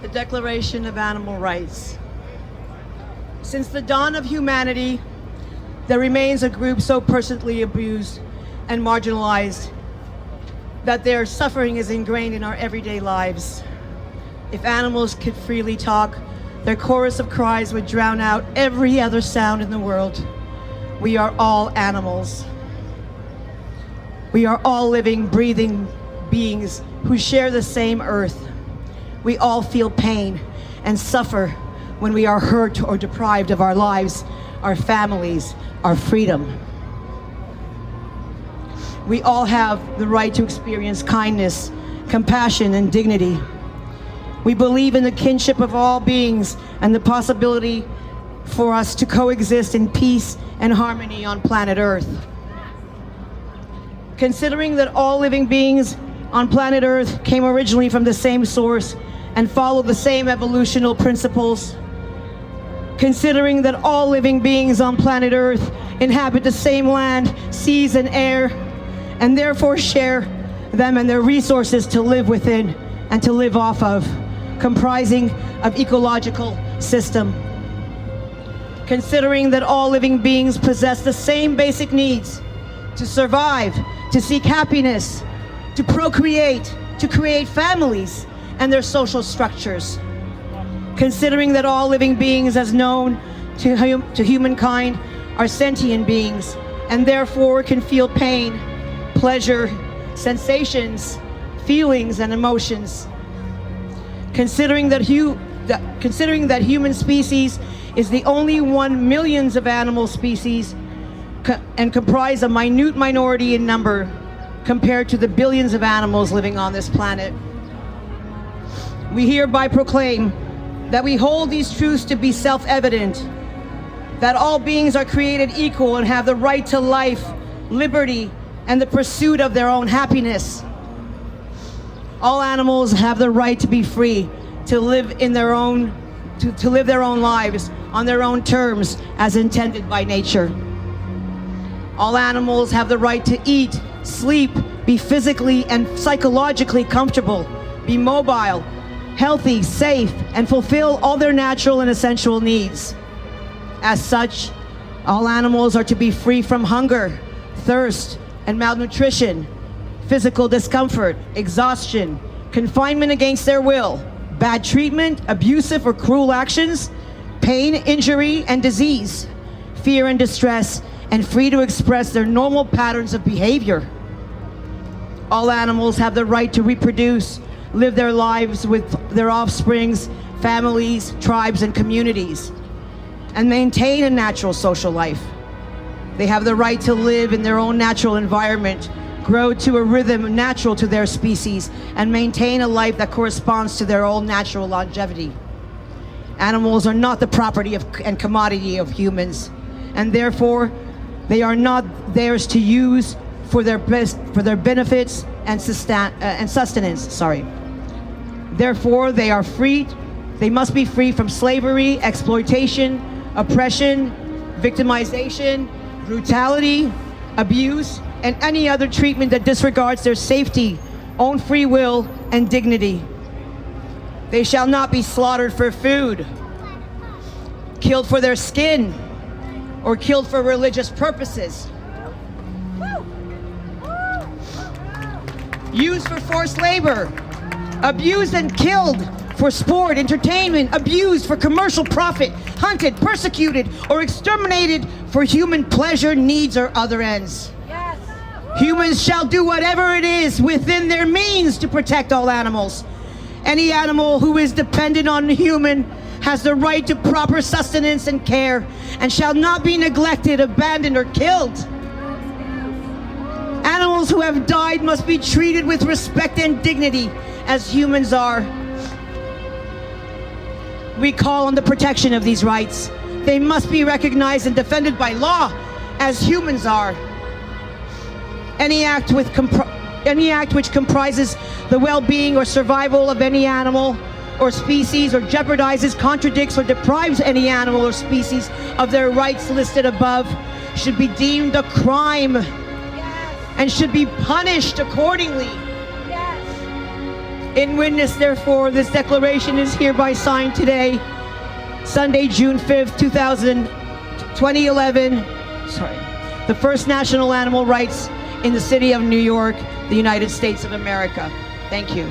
the Declaration of Animal Rights. Since the dawn of humanity, there remains a group so persistently abused and marginalized that their suffering is ingrained in our everyday lives. If animals could freely talk, their chorus of cries would drown out every other sound in the world. We are all animals. We are all living, breathing beings who share the same earth. We all feel pain and suffer when we are hurt or deprived of our lives, our families, our freedom. We all have the right to experience kindness, compassion, and dignity. We believe in the kinship of all beings and the possibility for us to coexist in peace and harmony on planet Earth. Considering that all living beings on planet Earth came originally from the same source and follow the same evolutional principles, considering that all living beings on planet Earth inhabit the same land, seas, and air, and therefore share them and their resources to live within and to live off of, comprising of ecological system. Considering that all living beings possess the same basic needs to survive, to seek happiness, to procreate, to create families and their social structures. Considering that all living beings as known to humankind are sentient beings and therefore can feel pain, pleasure, sensations, feelings, and emotions. Considering that human species is the only one millions of animal species and comprise a minute minority in number compared to the billions of animals living on this planet. We hereby proclaim that we hold these truths to be self-evident, that all beings are created equal and have the right to life, liberty, and the pursuit of their own happiness. All animals have the right to be free, to live in their own, to live their own lives on their own terms as intended by nature. All animals have the right to eat, sleep, be physically and psychologically comfortable, be mobile, healthy, safe, and fulfill all their natural and essential needs. As such, all animals are to be free from hunger, thirst, and malnutrition, physical discomfort, exhaustion, confinement against their will, bad treatment, abusive or cruel actions, pain, injury, and disease, fear and distress, and free to express their normal patterns of behavior. All animals have the right to reproduce, live their lives with their offsprings, families, tribes, and communities, and maintain a natural social life. They have the right to live in their own natural environment, grow to a rhythm natural to their species, and maintain a life that corresponds to their own natural longevity. Animals are not the property and commodity of humans, and therefore they are not theirs to use for their benefits and sustenance. Therefore, they must be free from slavery, exploitation, oppression, victimization, brutality, abuse, and any other treatment that disregards their safety, own free will, and dignity. They shall not be slaughtered for food, killed for their skin, or killed for religious purposes, used for forced labor, abused and killed for sport, entertainment, abused for commercial profit, hunted, persecuted, or exterminated for human pleasure, needs, or other ends. Yes. Humans shall do whatever it is within their means to protect all animals. Any animal who is dependent on a human has the right to proper sustenance and care and shall not be neglected, abandoned, or killed. Animals who have died must be treated with respect and dignity as humans are. We call on the protection of these rights. They must be recognized and defended by law as humans are. Any act which comprises the well-being or survival of any animal or species, or jeopardizes, contradicts, or deprives any animal or species of their rights listed above should be deemed a crime and should be punished accordingly. In witness, therefore, this declaration is hereby signed today, Sunday, June 5th, 2011, the first national animal rights in the city of New York, the United States of America. Thank you.